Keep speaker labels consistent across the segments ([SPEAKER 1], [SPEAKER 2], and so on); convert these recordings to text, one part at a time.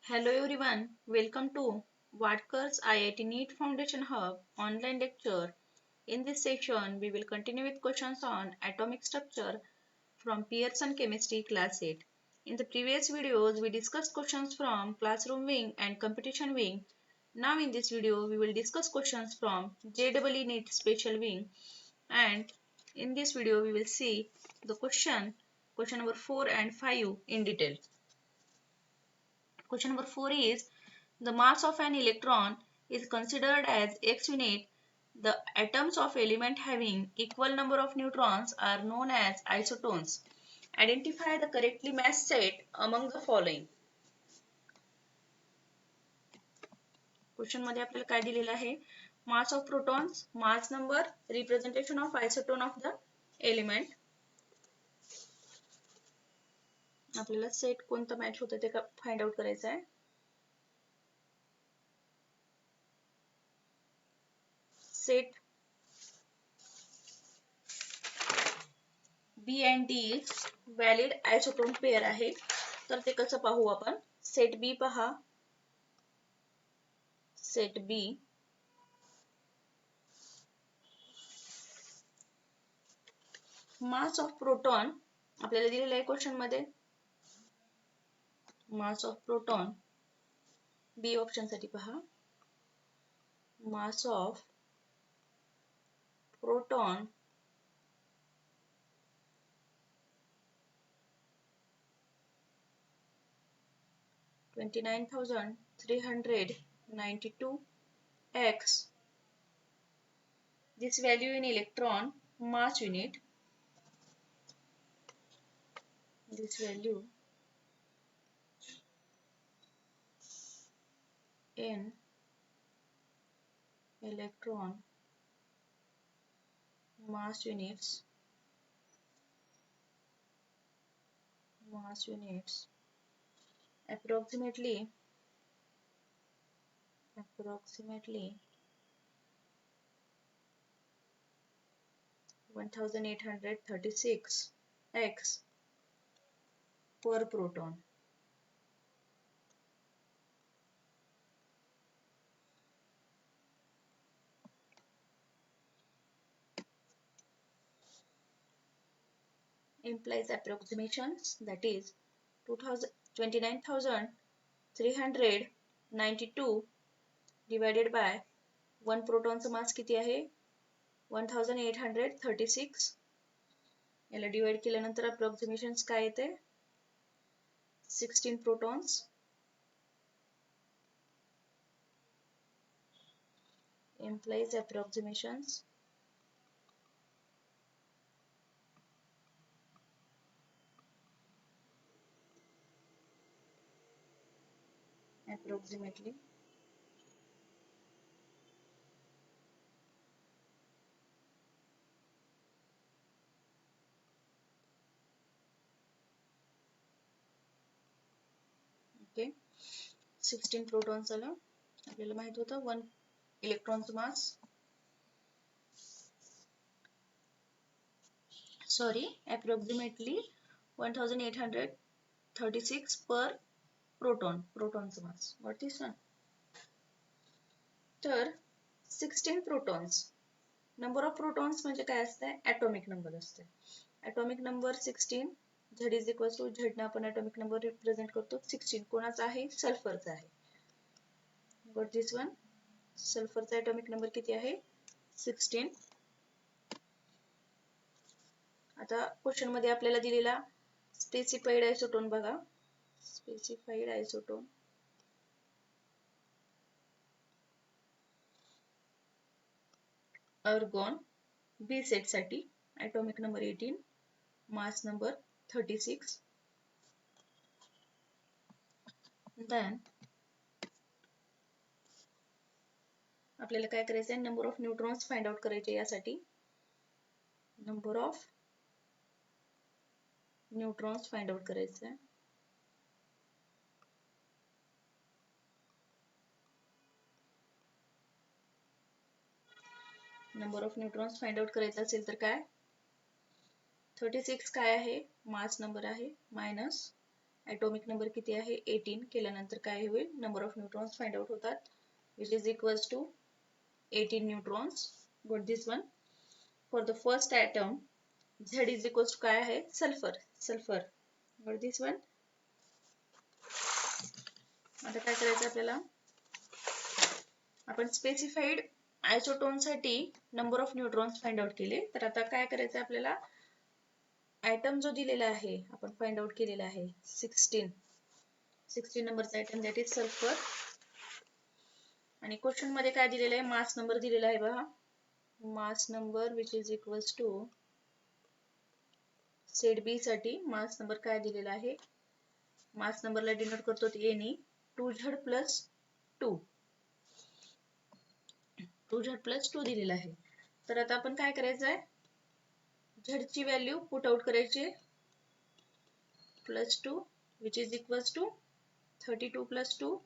[SPEAKER 1] Hello everyone, welcome to Watkar's IIT NEET Foundation Hub online lecture. In this session, we will continue with questions on atomic structure from Pearson Chemistry Class 8. In the previous videos, we discussed questions from Classroom Wing and Competition Wing. Now in this video, we will discuss questions from JEE NEET Special Wing, and in this video, we will see the question number 4 and 5 in detail. Question number 4 is the mass of an electron is considered as x unit. The atoms of element having equal number of neutrons are known as isotones. Identify the correctly mass set among the following. Question मध्ये आपल्याला काय दिलेलं आहे mass of protons mass number representation of isotone of the element आपल्याला set कोणता match होतं ते find out करायचं आहे set B and D valid isotone pair आहे तर ते कसं पाहू आपण सेट बी पहा set B mass of proton आपल्याला दिलेलं आहे क्वेश्चन मध्ये mass of proton B option साठी पहा mass of proton $29,392 x. This value in electron mass unit. This value in electron mass units approximately 1836 x per proton. Implies approximations, that is 29,392 divided by 1 प्रोटॉनचं मास किती आहे 1836 याला divide केल्यानंतर अप्रॉक्सिमेशन्स काय येते 16 protons implies approximations approximately okay 16 protons आलं आपल्याला माहित होतं 1 इलेक्ट्रॉनचं मास approximately 1836 per प्रोटॉनचं मास व्हॉट दिस वन तर 16 प्रोटॉन्स नंबर ऑफ प्रोटॉन्स म्हणजे काय असते ॲटॉमिक नंबर असते atomic number 16 Z is equal to Z ने आपण ॲटॉमिक नंबर रिप्रेझेंट करतो 16 कोणाचा आहे सल्फरचा आहे व्हॉट दिस वन सल्फरचा ॲटॉमिक नंबर किती आहे 16 आता क्वेश्चन मध्ये आपल्याला दिलेला स्पेसिफाईड आयसोटोन बघा specified isotone argon B set साठी atomic number 18 mass number 36 then आपल्याला काय करायचं आहे number of neutrons find out करायचे यासाठी number of neutrons find out करायचं आहे number of neutrons find out करायचं असेल तर काय 36 काय आहे मास नंबर आहे मायनस ॲटॉमिक नंबर किती आहे 18 केल्यानंतर काय होईल number of neutrons find out होतात which is equals to 18 neutrons. Got this one. For the first atom Z is equals to काय आहे सल्फर. Got this one. आता काय करायचं आपल्याला आपण स्पेसिफाईड आयसोटोन साठी number of neutrons find out केले तर आता काय करायचं आपल्याला ॲटम जो दिलेला आहे आपण फाइंड आउट केलेला आहे 16 नंबरचा ॲटम दॅट इज सल्फर आणि क्वेश्चन मध्ये काय दिलेलं आहे मास नंबर दिलेला आहे बघा mass number which is equals to set B साठी मास नंबर काय दिलेला आहे मास नंबरला डिनोट करतो ए नी 2Z प्लस 2 दिलेला आहे तर आता आपण काय करायचं आहे Z ची व्हॅल्यू पुट आउट करायची +2 which is equals to 32 plus 2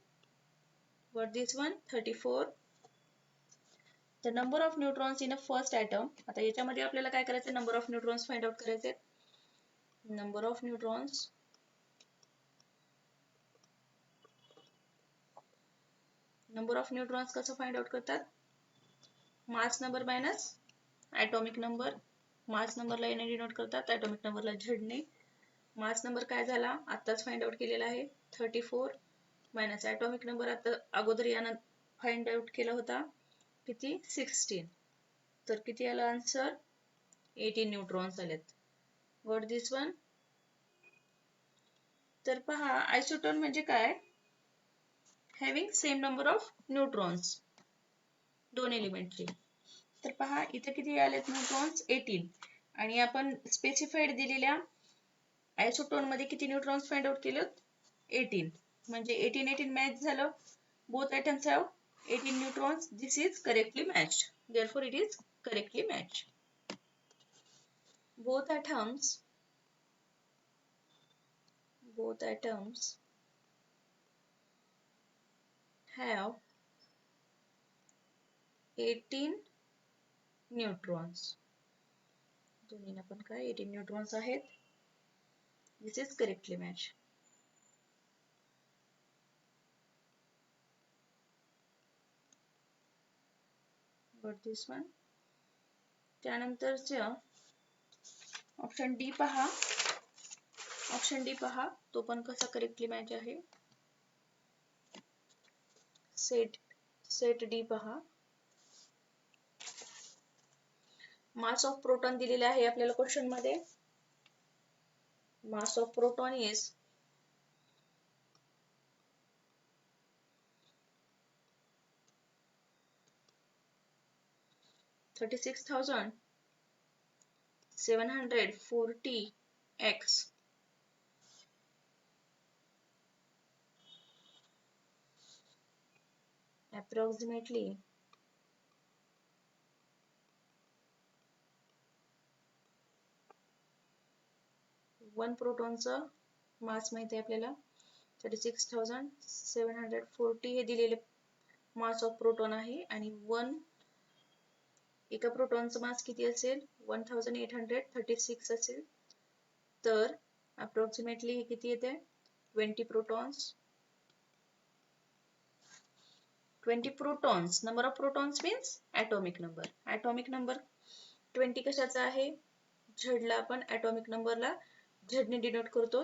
[SPEAKER 1] what this one 34 the number of neutrons in a first atom आता याच्यामध्ये आपल्याला काय करायचं number of neutrons find out करायचे नंबर ऑफ न्यूट्रॉन्स कसं फाइंड आउट करतात मास नंबर मायनस ॲटॉमिक नंबर मास नंबरला एने डिनोट करतात ॲटॉमिक नंबरला झेडने मास नंबर काय झाला आत्ताच फाइंड आउट केलेला आहे 34 मायनस ॲटॉमिक नंबर आता अगोदर यानं फाइंड आउट केला होता किती 16 तर किती आला आन्सर 18 न्यूट्रॉन्स आलेत व्हॉट दिस वन तर पहा आयसोटोन म्हणजे काय having same number of neutrons दोन एलिमेंटचे तर पहा इथे किती आलेत न्यूट्रॉन्स 18 आणि आपण स्पेसिफाईड दिलेल्या आयसोटोन मध्ये किती न्यूट्रॉन्स फाइंड आउट केलेत 18 म्हणजे 18 मॅच झालं both atoms have 18 neutrons this is correctly matched therefore it is correctly matched both atoms have 18 neutrons दोन्हींना पण काय 18 न्यूट्रॉन्स आहेत this is correctly matched got this one त्यानंतरच्या ऑप्शन डी पहा तो पण कसा करेक्टली मॅच आहे सेट डी पहा मास ऑफ प्रोटॉन दिलेला आहे आपल्याला क्वेश्चन मध्ये mass of proton is 36,740x approximately 1 प्रोटॉनचा मास माहिती आहे आपल्याला 36,740 हे दिलेले मास ऑफ प्रोटॉन आहे आणि एका प्रोटॉनचा मास किती असेल 1836 असेल तर अप्रॉक्सिमेटली हे किती येते 20 protons number of protons means atomic number 20 कशाचा आहे झेडला आपण atomic numberला झेडने डिनोट करतो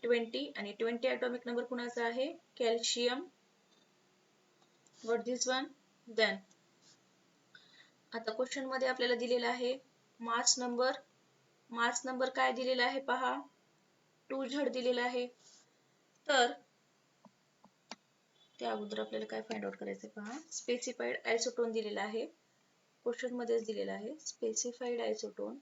[SPEAKER 1] 20 आणि 20 atomic number कुणाचा आहे calcium what this one then आता क्वेश्चन मध्ये आपल्याला दिलेला आहे मास नंबर काय दिलेला आहे पहा 2Z दिलेला आहे तर त्या अगोदर आपल्याला काय फाइंड आउट करायचं पहा स्पेसिफाईड आयसोटोन दिलेला आहे क्वेश्चन मध्येच दिलेला आहे स्पेसिफाईड आयसोटोन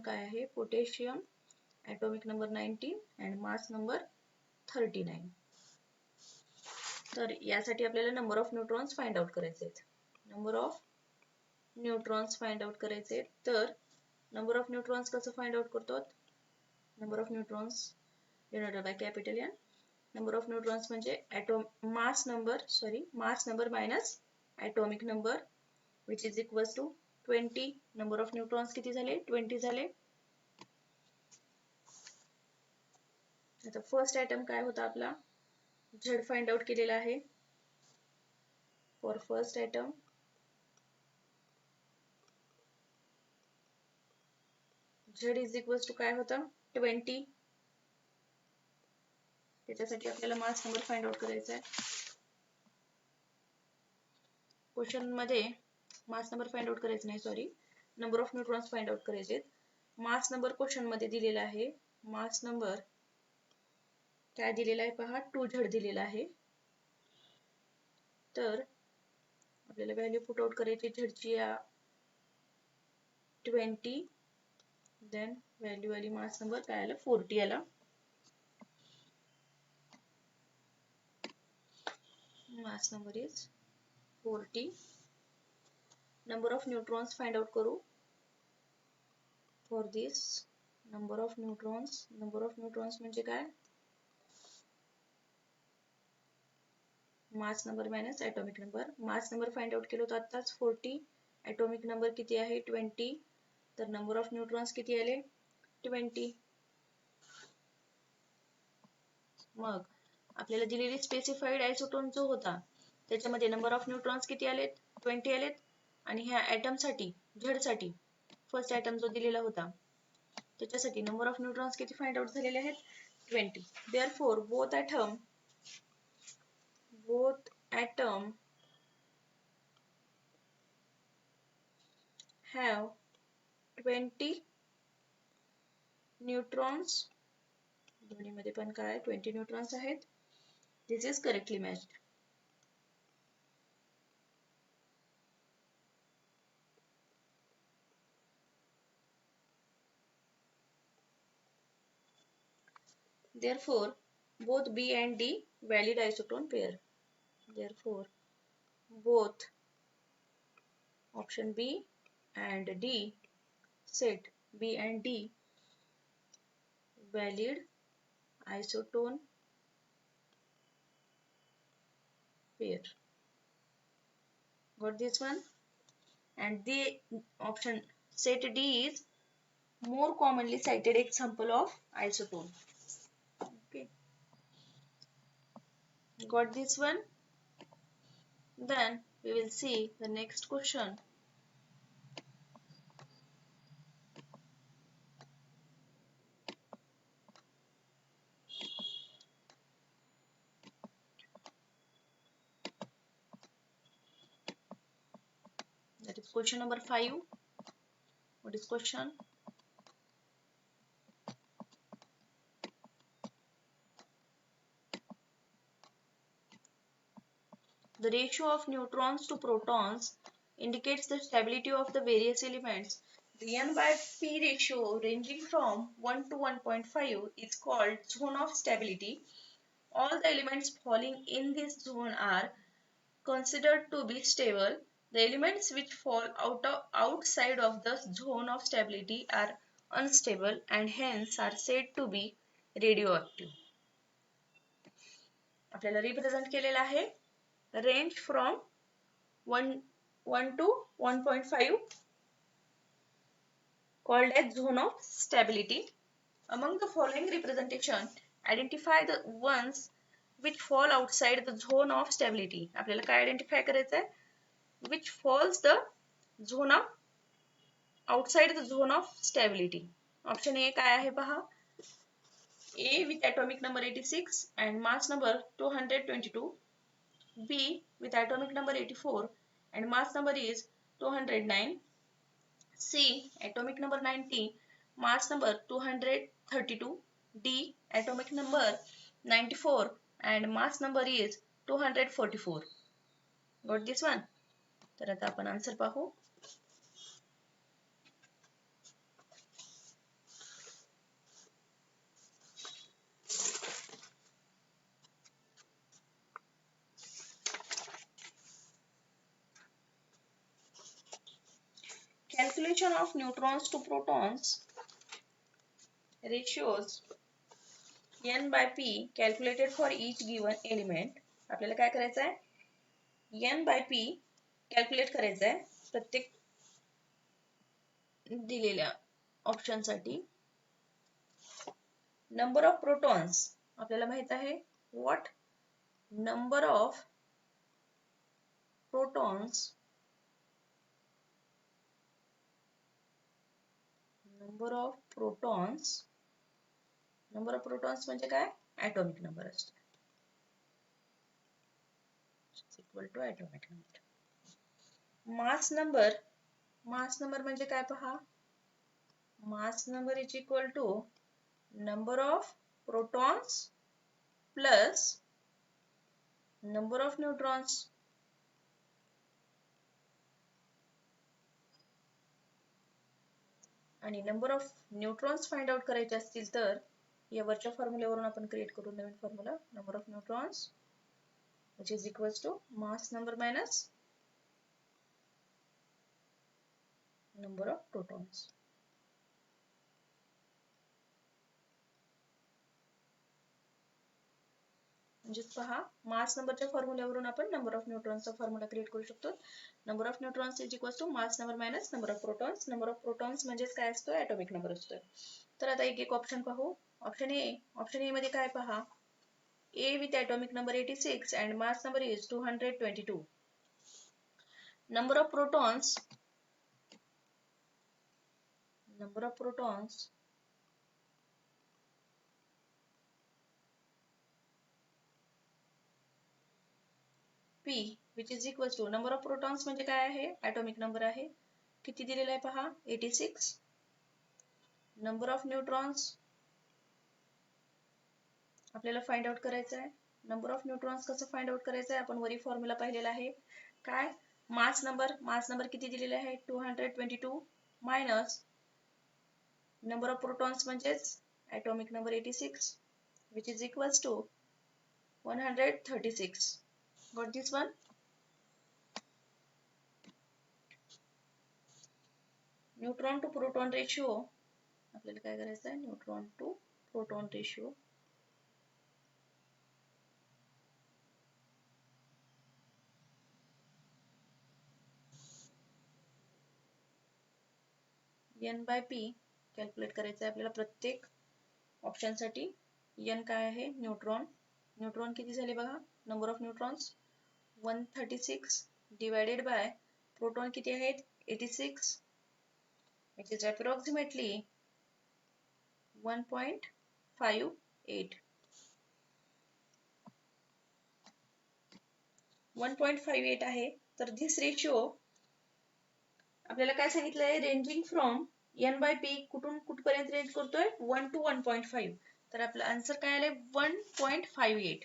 [SPEAKER 1] काय आहे potassium atomic number 19 and mass number 39 तर यासाठी आपल्याला number of neutrons find out करायचे तर नंबर ऑफ न्यूट्रॉन्स कसं फाइंड आउट करतो number of neutrons denoted by capital N number of neutrons म्हणजे mass number minus atomic number which is equals to 20. Number of neutrons किती झाले? 20 झाले. आता first item काय होता आपला? झेड फाइंड आउट केलेला आहे. For first item Z is equal to काय होता? 20. त्याच्यासाठी आपल्याला मास नंबर फाइंड आउट करायचा आहे. क्वेश्चन मध्ये मास नंबर फाइंड आउट करायचं नाही, sorry, number of neutrons find out करायचे. मास नंबर क्वेश्चन मध्ये दिलेला आहे. मास नंबर काय दिलेला आहे पहा, 2Z दिलेला आहे. तर आपल्याला व्हॅल्यू पुट आउट करायची झेडची या 20. देन व्हॅल्यू आली मास नंबर काय आला? 40 आला. Mass number is 40. Number of neutrons find out करू. For this number of neutrons म्हणजे काय? Mass number minus atomic number. Mass number find out केलं होतं आत्ताच 40. ॲटॉमिक नंबर किती आहे? 20. तर नंबर ऑफ न्यूट्रॉन्स किती आले? 20. मग आपल्याला दिलेली स्पेसिफाईड आयसोटोन जो होता त्याच्यामध्ये नंबर ऑफ न्यूट्रॉन्स किती आलेत? 20 आलेत. आणि ह्या ॲटम साठी, झेड साठी, फर्स्ट ॲटम जो दिलेला होता त्याच्यासाठी नंबर ऑफ न्यूट्रॉन्स किती फाइंड आउट झालेले आहेत? 20. Therefore both atom have 20 neutrons. दोन्हीमध्ये पण काय 20 न्यूट्रॉन्स आहेत. This is correctly matched. Therefore, both B and D valid isotone pair. Therefore, both option B and D set B and D valid isotone pair. Got this one? And the option set D is more commonly cited example of isotone. Okay. Got this one? Then we will see the next question. That is question number 5. What is question? The ratio of neutrons to protons indicates the stability of the various elements. The N by P ratio ranging from 1 to 1.5 is called zone of stability. All the elements falling in this zone are considered to be stable. The elements which fall outside of the zone of stability are unstable and hence are said to be radioactive. आपल्याला represent केलेला आहे range from 1 to 1.5 called as zone of stability. Among the following representation, identify the ones which fall outside the zone of stability. आपल्याला काय identify करायचं आहे? Which falls the zone of outside the zone of stability. Option A काय आहे पहा. A with atomic number 86 and mass number 222. B with atomic number 84 and mass number is 209. C atomic number 90, mass number 232. D atomic number 94 and mass number is 244. Got this one? तर आता आपण answer पाहू. Calculation of neutrons to protons ratios N by P calculated for each given element. आपल्याला काय करायचं आहे? N by P calculate करायचं आहे प्रत्येक दिलेल्या ऑप्शनसाठी नंबर ऑफ प्रोटॉन्स आपल्याला माहित आहे व्हॉट नंबर ऑफ प्रोटॉन्स म्हणजे काय ॲटॉमिक नंबर असतो equal to atomic number mass number म्हणजे काय पहा mass number is equal to number of protons plus number of neutrons आणि number of neutrons find out करायचे असतील तर या वरच्या फॉर्म्युल्यावरून आपण क्रिएट करू नवीन formula number of neutrons which is equals to mass number minus number of protons म्हणजेच पहा मास नंबरच्या फॉर्म्युल्यावरून आपण नंबर ऑफ न्यूट्रॉन्सचा फॉर्म्युला क्रिएट करू शकतो number of neutrons is equals to mass number minus number of protons म्हणजेच काय असतो ॲटॉमिक नंबर असतो तर आता एक ऑप्शन पाहू ऑप्शन ए मध्ये काय पहा A with atomic number 86 and mass number is 222 number of protons P which is equals to number of protons म्हणजे काय आहे atomic number आहे किती दिलेला आहे पहा 86 number of neutrons आपल्याला फाइंड आउट करायचं आहे नंबर ऑफ न्यूट्रॉन्स कसं फाइंड आउट करायचं आहे आपण वरी फॉर्म्युला पाहिलेला आहे काय मास नंबर किती दिलेले आहे 222 मायनस नंबर ऑफ प्रोटॉन्स म्हणजेच atomic number 86 which is equals to 136 got this one neutron to proton ratio आपल्याला काय करायचं आहे neutron to proton ratio n by p calculate करायचं आहे आपल्याला प्रत्येक ऑप्शनसाठी n काय आहे न्यूट्रॉन किती झाले बघा number of neutrons 136 divided by proton किती आहेत 86 which is approximately 1.58 1.58 आहे तर दिस रेशिओ आपल्याला काय सांगितलंय ranging from n by p कुठून कुठपर्यंत रेंज करतोय 1 to 1.5 तर आपलं आन्सर काय आलंय 1.58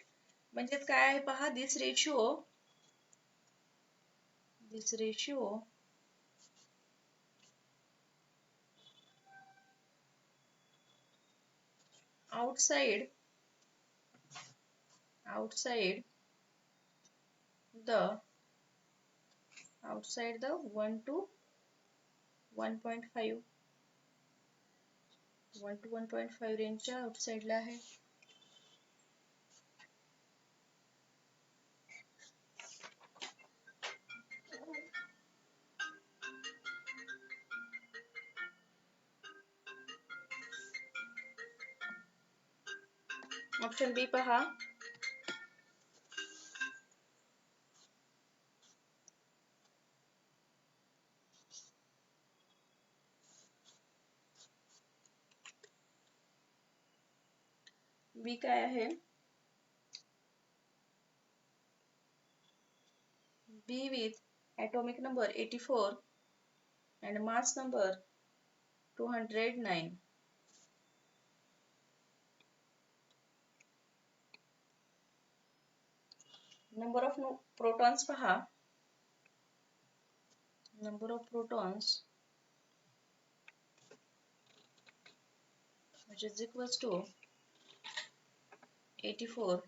[SPEAKER 1] म्हणजेच काय आहे पहा this ratio outside the 1 to 1.5 रेंजच्या आउटसाइडला आहे ऑप्शन बी पहा बी काय आहे B with atomic number 84 and mass number 209 number of protons पहा number of protons which is equals to 84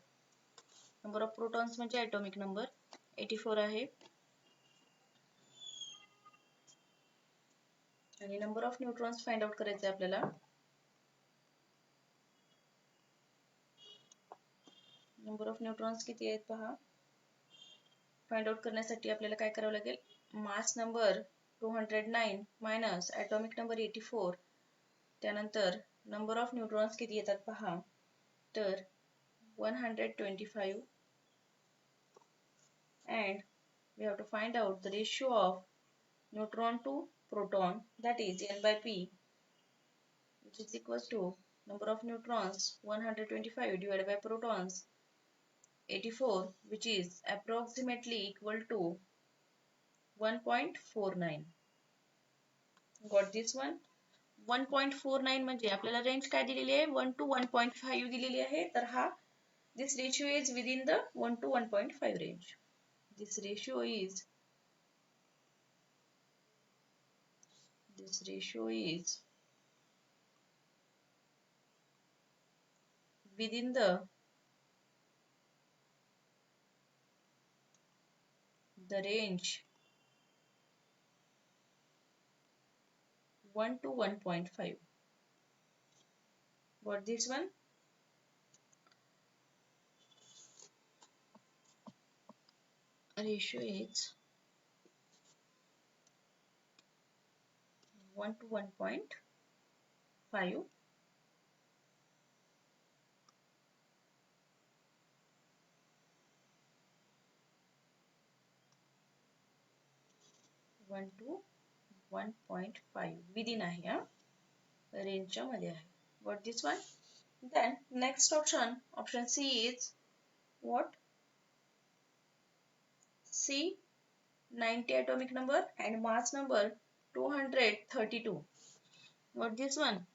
[SPEAKER 1] number of protons म्हणजे atomic number 84 आहे आणि number of neutrons find out करायचे आपल्याला number of neutrons किती आहेत पहा फाइंड आउट करण्यासाठी आपल्याला काय करावं लागेल mass number 209 minus atomic number 84. त्यानंतर number of neutrons किती येतात पहा. तर 125 and we have to find out the ratio of neutron to proton, that is n by p, which is equals to number of neutrons 125 divided by protons 84, which is approximately equal to 1.49. Got this one? 1.49 म्हणजे आपल्याला range काय दिलेली आहे, 1 to 1.5 दिलेली आहे. तर हा this ratio is within the 1 to 1.5 range. This ratio is within the range 1 to 1.5. Got this one? Ratio is 1 to 1.5. One two 1.5 within आहे हा, रेंजच्या मध्ये आहे. Got this one? Then next option C is what? C, 90 atomic number and mass number 232. Got this one?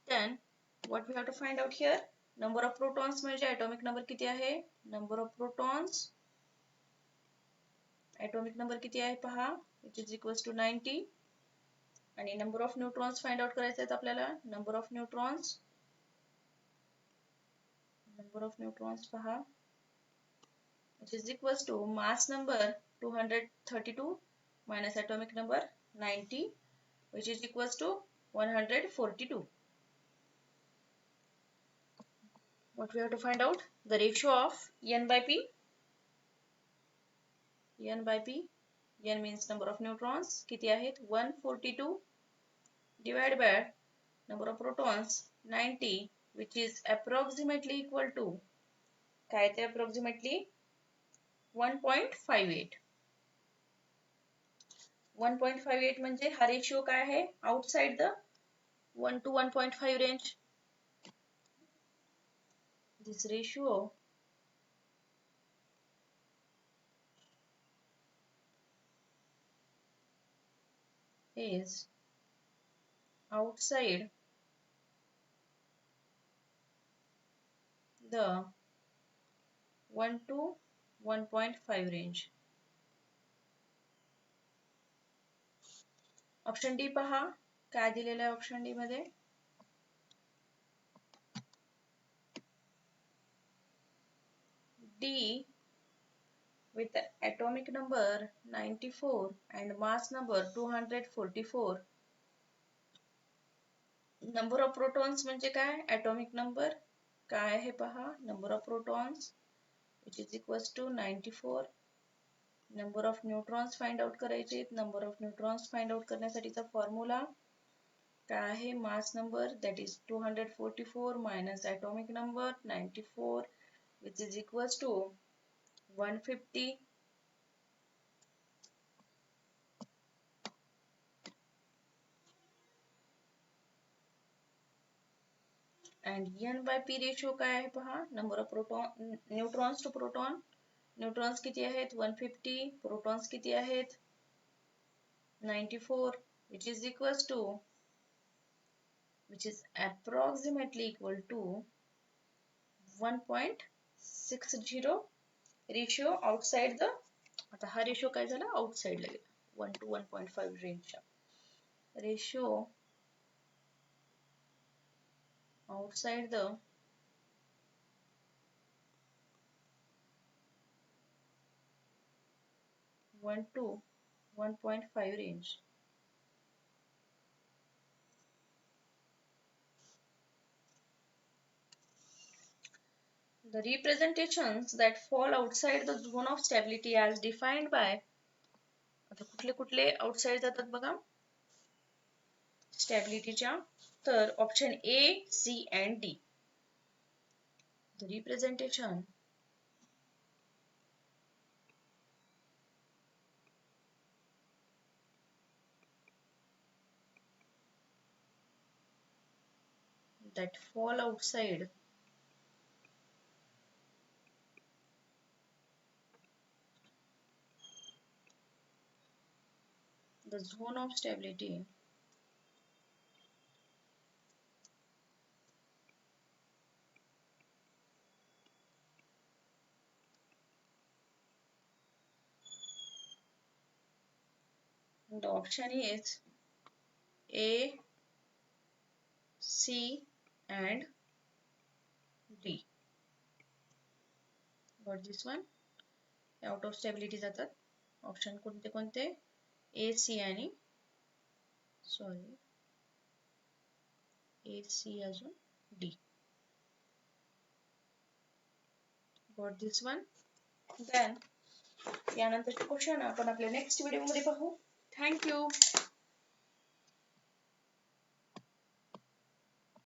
[SPEAKER 1] Then what we have to find out here? Number of protons म्हणजे atomic number किती आहे? Number of protons, atomic number किती आहे पहा, which is equals to 90. आणि number of neutrons find out करायचे आहेत आपल्याला. Number of neutrons पहा, which is equals to mass number 232 minus atomic number 90, which is equals to 142. What we have to find out? The ratio of n by p. n by p. n means number of neutrons. किती आहेत? 142 divided by number of protons 90, which is approximately equal to, काय ते approximately 1.58. 1.58 म्हणजे हा ratio काय आहे? Outside the 1 to 1.5 range. This ratio is outside the 1 to 1.5 range. Option D पहा, काय दिलेलं आहे ऑप्शन डी मध्ये? D with atomic number 94 and mass number 244. Number of protons म्हणजे काय? Atomic number काय आहे पहा, number of protons which is equals to 94. Number of neutrons find out करायचे. Number of neutrons find out करण्यासाठीचा formula काय आहे? mass number, that is 244 minus atomic number 94, which is equals to 150. And n by p ratio काय आहे पहा, number of neutrons to proton. Neutrons किती आहेत? 150. Protons किती आहेत? 94, which is approximately equal to 1.60 ratio outside the, आता हा ratio काय झाला? outside ला गेला, 1 to 1.5 रेंजच्या. Ratio outside the 1 to 1.5 range. The representations that fall outside the zone of stability as defined by आता कुठले कुठले आउटसाइड जातात बघा स्टॅबिलिटीच्या, तर option A, C and D. The representation that fall outside the zone of stability the option is A, C and D. Got this one? Out of stability जातात. Option कोणते कोणते? ए, सी आणि sorry A, C अजून D. Got this one? Then यानंतरचे question आपण आपल्या next व्हिडिओमध्ये पाहू. थँक्यू.